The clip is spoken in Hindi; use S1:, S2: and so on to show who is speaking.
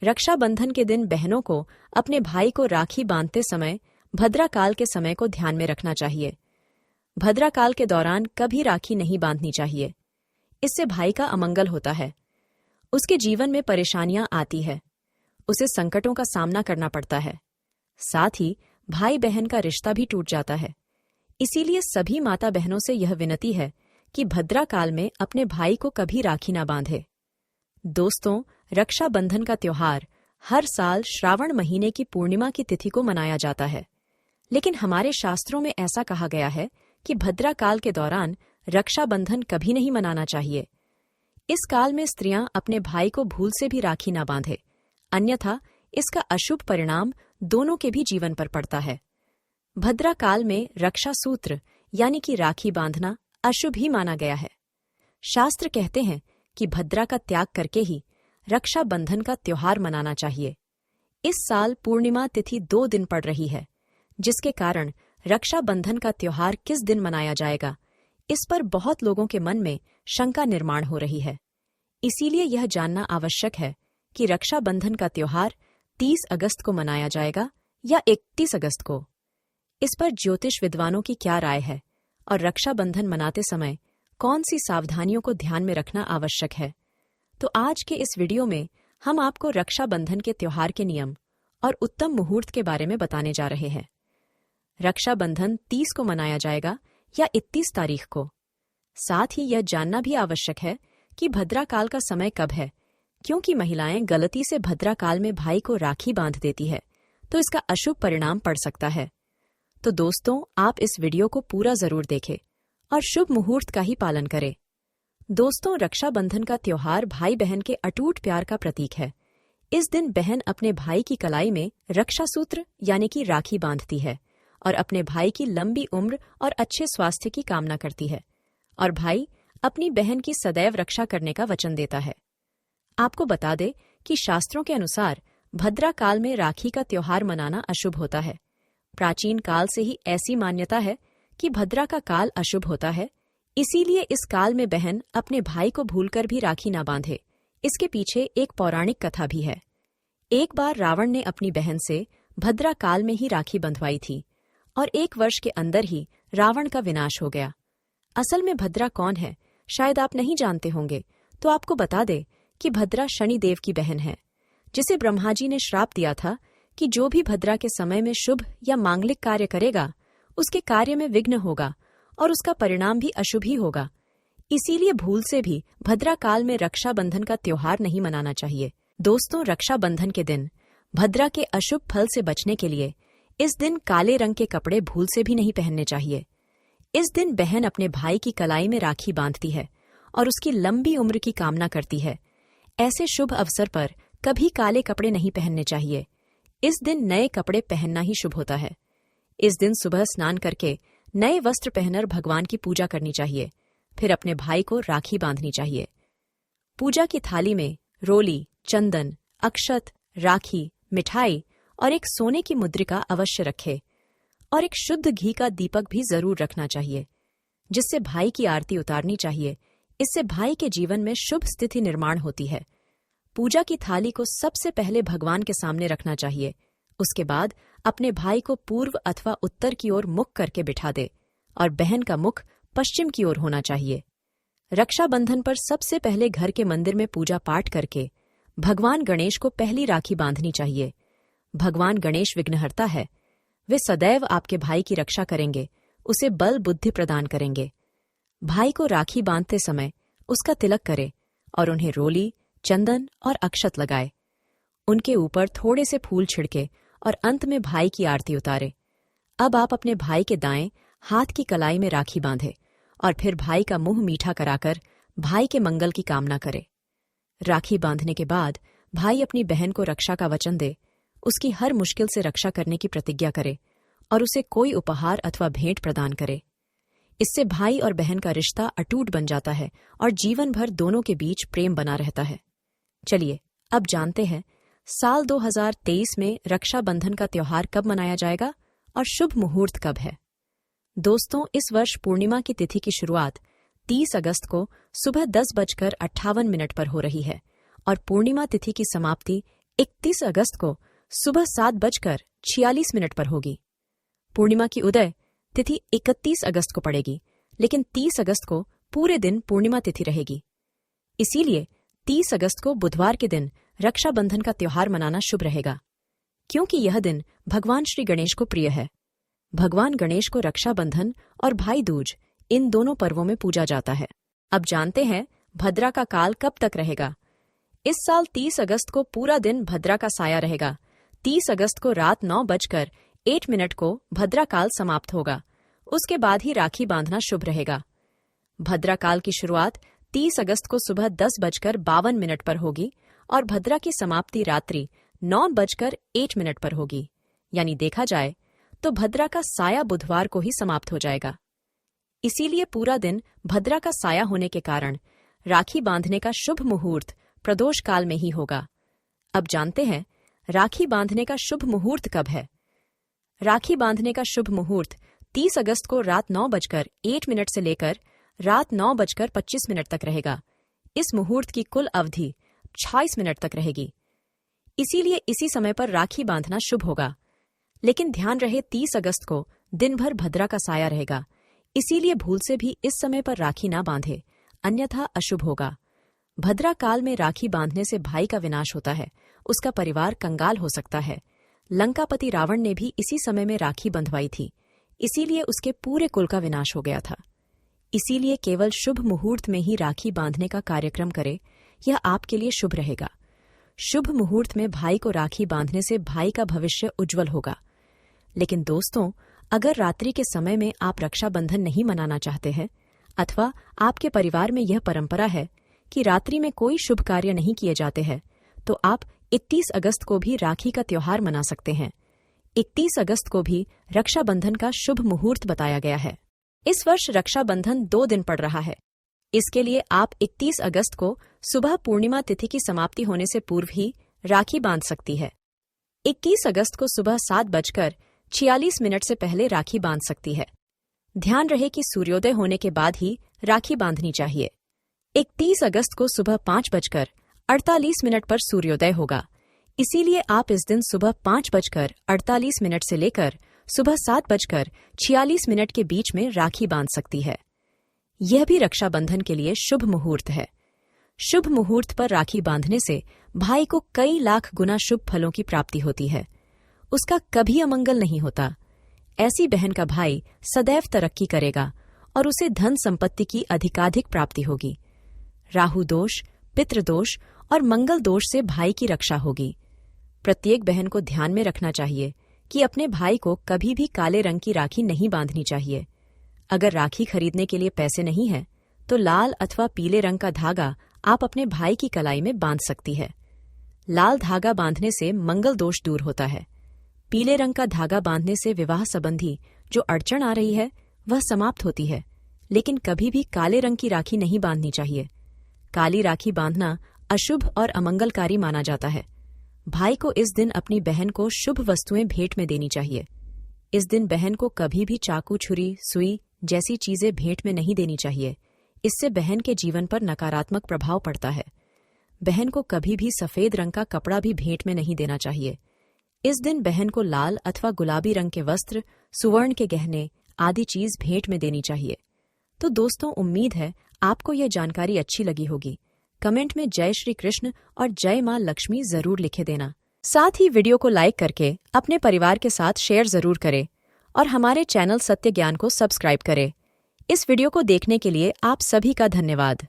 S1: रक्षाबंधन के दिन बहनों को अपने भाई को राखी बांधते समय भद्राकाल के समय को ध्यान में रखना चाहिए। भद्राकाल के दौरान कभी राखी नहीं बांधनी चाहिए। इससे भाई का अमंगल होता है, उसके जीवन में परेशानियां आती है, उसे संकटों का सामना करना पड़ता है, साथ ही भाई बहन का रिश्ता भी टूट जाता है। इसीलिए सभी माता बहनों से यह विनती है कि भद्राकाल में अपने भाई को कभी राखी ना बांधे। दोस्तों, रक्षाबंधन का त्योहार हर साल श्रावण महीने की पूर्णिमा की तिथि को मनाया जाता है, लेकिन हमारे शास्त्रों में ऐसा कहा गया है कि भद्राकाल के दौरान रक्षाबंधन कभी नहीं मनाना चाहिए। इस काल में स्त्रियां अपने भाई को भूल से भी राखी ना बांधे, अन्यथा इसका अशुभ परिणाम दोनों के भी जीवन पर पड़ता है। भद्राकाल में रक्षा सूत्र यानी कि राखी बांधना अशुभ ही माना गया है। शास्त्र कहते हैं कि भद्रा का त्याग करके ही रक्षाबंधन का त्योहार मनाना चाहिए। इस साल पूर्णिमा तिथि 2 दिन पड़ रही है, जिसके कारण रक्षाबंधन का त्योहार किस दिन मनाया जाएगा, इस पर बहुत लोगों के मन में शंका निर्माण हो रही है। इसीलिए यह जानना आवश्यक है कि रक्षाबंधन का त्योहार 30 अगस्त को मनाया जाएगा या 31 अगस्त को। इस पर ज्योतिष विद्वानों की क्या राय है और रक्षाबंधन मनाते समय कौन सी सावधानियों को ध्यान में रखना आवश्यक है, तो आज के इस वीडियो में हम आपको रक्षाबंधन के त्योहार के नियम और उत्तम मुहूर्त के बारे में बताने जा रहे हैं। रक्षाबंधन 30 को मनाया जाएगा या 31 तारीख को। साथ ही यह जानना भी आवश्यक है कि भद्राकाल का समय कब है, क्योंकि महिलाएं गलती से भद्राकाल में भाई को राखी बांध देती है तो इसका अशुभ परिणाम पड़ सकता है। तो दोस्तों, आप इस वीडियो को पूरा जरूर देखें और शुभ मुहूर्त का ही पालन करें। दोस्तों, रक्षाबंधन का त्योहार भाई बहन के अटूट प्यार का प्रतीक है। इस दिन बहन अपने भाई की कलाई में रक्षा सूत्र यानी कि राखी बांधती है और अपने भाई की लंबी उम्र और अच्छे स्वास्थ्य की कामना करती है, और भाई अपनी बहन की सदैव रक्षा करने का वचन देता है। आपको बता दें कि शास्त्रों के अनुसार भद्राकाल में राखी का त्योहार मनाना अशुभ होता है। प्राचीन काल से ही ऐसी मान्यता है कि भद्रा का काल अशुभ होता है, इसीलिए इस काल में बहन अपने भाई को भूलकर भी राखी ना बांधे। इसके पीछे एक पौराणिक कथा भी है। एक बार रावण ने अपनी बहन से भद्रा काल में ही राखी बंधवाई थी और 1 वर्ष के अंदर ही रावण का विनाश हो गया। असल में भद्रा कौन है, शायद आप नहीं जानते होंगे, तो आपको बता दे कि भद्रा शनिदेव की बहन है, जिसे ब्रह्मा जी ने श्राप दिया था कि जो भी भद्रा के समय में शुभ या मांगलिक कार्य करेगा, उसके कार्य में विघ्न होगा और उसका परिणाम भी अशुभ ही होगा। इसीलिए भूल से भी भद्रा काल में रक्षाबंधन का त्योहार नहीं मनाना चाहिए। दोस्तों, रक्षाबंधन के दिन भद्रा के अशुभ फल से बचने के लिए इस दिन काले रंग के कपड़े भूल से भी नहीं पहनने चाहिए। इस दिन बहन अपने भाई की कलाई में राखी बांधती है और उसकी लंबी उम्र की कामना करती है। ऐसे शुभ अवसर पर कभी काले कपड़े नहीं पहनने चाहिए। इस दिन नए कपड़े पहनना ही शुभ होता है। इस दिन सुबह स्नान करके नए वस्त्र पहनकर भगवान की पूजा करनी चाहिए, फिर अपने भाई को राखी बांधनी चाहिए। पूजा की थाली में रोली, चंदन, अक्षत, राखी, मिठाई और एक सोने की मुद्रिका अवश्य रखे और एक शुद्ध घी का दीपक भी जरूर रखना चाहिए, जिससे भाई की आरती उतारनी चाहिए। इससे भाई के जीवन में शुभ स्थिति निर्माण होती है। पूजा की थाली को सबसे पहले भगवान के सामने रखना चाहिए। उसके बाद अपने भाई को पूर्व अथवा उत्तर की ओर मुख करके बिठा दे और बहन का मुख पश्चिम की ओर होना चाहिए। रक्षाबंधन पर सबसे पहले घर के मंदिर में पूजा पाठ करके भगवान गणेश को पहली राखी बांधनी चाहिए। भगवान गणेश विघ्नहर्ता है, वे सदैव आपके भाई की रक्षा करेंगे, उसे बल बुद्धि प्रदान करेंगे। भाई को राखी बांधते समय उसका तिलक करे और उन्हें रोली, चंदन और अक्षत लगाए। उनके ऊपर थोड़े से फूल छिड़के और अंत में भाई की आरती उतारे। अब आप अपने भाई के दाएं हाथ की कलाई में राखी बांधे और फिर भाई का मुंह मीठा कराकर भाई के मंगल की कामना करे। राखी बांधने के बाद भाई अपनी बहन को रक्षा का वचन दे, उसकी हर मुश्किल से रक्षा करने की प्रतिज्ञा करे और उसे कोई उपहार अथवा भेंट प्रदान करे। इससे भाई और बहन का रिश्ता अटूट बन जाता है और जीवन भर दोनों के बीच प्रेम बना रहता है। चलिए अब जानते हैं साल 2023 में रक्षाबंधन का त्योहार कब मनाया जाएगा और शुभ मुहूर्त कब है। दोस्तों, इस वर्ष पूर्णिमा की तिथि की शुरुआत 30 अगस्त को सुबह 10:58 पर हो रही है और पूर्णिमा तिथि की समाप्ति 31 अगस्त को सुबह 7:46 पर होगी। पूर्णिमा की उदय तिथि 31 अगस्त को पड़ेगी, लेकिन 30 अगस्त को पूरे दिन पूर्णिमा तिथि रहेगी। इसीलिए 30 अगस्त को बुधवार के दिन रक्षाबंधन का त्योहार मनाना शुभ रहेगा, क्योंकि यह दिन भगवान श्री गणेश को प्रिय है। भगवान गणेश को रक्षाबंधन और भाई दूज इन दोनों पर्वों में पूजा जाता है। अब जानते हैं भद्रा का काल कब तक रहेगा। इस साल 30 अगस्त को पूरा दिन भद्रा का साया रहेगा। 30 अगस्त को रात 9:08 को भद्रा काल समाप्त होगा। उसके बाद ही राखी बांधना शुभ रहेगा। भद्रा काल की शुरुआत 30 अगस्त को सुबह 10:52 पर होगी और भद्रा की समाप्ति रात्रि 9:01 पर होगी। यानी देखा जाए तो भद्रा का साया बुधवार को ही समाप्त हो जाएगा। इसीलिए पूरा दिन भद्रा का साया होने के कारण राखी बांधने का शुभ मुहूर्त प्रदोष काल में ही होगा। अब जानते हैं राखी बांधने का शुभ मुहूर्त कब है। राखी बांधने का शुभ मुहूर्त 30 अगस्त को रात 9:01 से लेकर रात 9:25 तक रहेगा। इस मुहूर्त की कुल अवधि 26 मिनट तक रहेगी। इसीलिए इसी समय पर राखी बांधना शुभ होगा। लेकिन ध्यान रहे 30 अगस्त को दिन भर भद्रा का साया रहेगा। इसीलिए भूल से भी इस समय पर राखी ना बांधे, अन्यथा अशुभ होगा। भद्रा काल में राखी बांधने से भाई का विनाश होता है, उसका परिवार कंगाल हो सकता है। लंकापति रावण ने भी इसी समय में राखी बंधवाई थी, इसीलिए उसके पूरे कुल का विनाश हो गया था। इसीलिए केवल शुभ मुहूर्त में ही राखी बांधने का कार्यक्रम करे, यह आपके लिए शुभ रहेगा। शुभ मुहूर्त में भाई को राखी बांधने से भाई का भविष्य उज्जवल होगा। लेकिन दोस्तों, अगर रात्रि के समय में आप रक्षाबंधन नहीं मनाना चाहते हैं अथवा आपके परिवार में यह परंपरा है कि रात्रि में कोई शुभ कार्य नहीं किए जाते हैं, तो आप 31 अगस्त को भी राखी का त्योहार मना सकते हैं। 31 अगस्त को भी रक्षाबंधन का शुभ मुहूर्त बताया गया है। इस वर्ष रक्षाबंधन 2 दिन पड़ रहा है। इसके लिए आप 31 अगस्त को सुबह पूर्णिमा तिथि की समाप्ति होने से पूर्व ही राखी बांध सकती है। 21 अगस्त को सुबह 7:46 से पहले राखी बांध सकती है। ध्यान रहे कि सूर्योदय होने के बाद ही राखी बांधनी चाहिए। 31 अगस्त को सुबह 5:48 पर सूर्योदय होगा। इसीलिए आप इस दिन सुबह 5:48 से लेकर सुबह 7:46 के बीच में राखी बांध सकती है। यह भी रक्षाबंधन के लिए शुभ मुहूर्त है। शुभ मुहूर्त पर राखी बांधने से भाई को कई लाख गुना शुभ फलों की प्राप्ति होती है। उसका कभी अमंगल नहीं होता। ऐसी बहन का भाई सदैव तरक्की करेगा और उसे धन संपत्ति की अधिकाधिक प्राप्ति होगी। राहु दोष, पितृदोष और मंगल दोष से भाई की रक्षा होगी। प्रत्येक बहन को ध्यान में रखना चाहिए कि अपने भाई को कभी भी काले रंग की राखी नहीं बांधनी चाहिए। अगर राखी खरीदने के लिए पैसे नहीं है तो लाल अथवा पीले रंग का धागा आप अपने भाई की कलाई में बांध सकती है। लाल धागा बांधने से मंगल दोष दूर होता है। पीले रंग का धागा बांधने से विवाह संबंधी जो अड़चन आ रही है वह समाप्त होती है। लेकिन कभी भी काले रंग की राखी नहीं बांधनी चाहिए। काली राखी बांधना अशुभ और अमंगलकारी माना जाता है। भाई को इस दिन अपनी बहन को शुभ वस्तुएं भेंट में देनी चाहिए। इस दिन बहन को कभी भी चाकू, छुरी, सुई जैसी चीजें भेंट में नहीं देनी चाहिए। इससे बहन के जीवन पर नकारात्मक प्रभाव पड़ता है। बहन को कभी भी सफेद रंग का कपड़ा भी भेंट में नहीं देना चाहिए। इस दिन बहन को लाल अथवा गुलाबी रंग के वस्त्र, सुवर्ण के गहने आदि चीज भेंट में देनी चाहिए। तो दोस्तों, उम्मीद है आपको यह जानकारी अच्छी लगी होगी। कमेंट में जय श्री कृष्ण और जय मां लक्ष्मी जरूर लिखे देना। साथ ही वीडियो को लाइक करके अपने परिवार के साथ शेयर जरूर करें और हमारे चैनल सत्य ज्ञान को सब्सक्राइब करें। इस वीडियो को देखने के लिए आप सभी का धन्यवाद।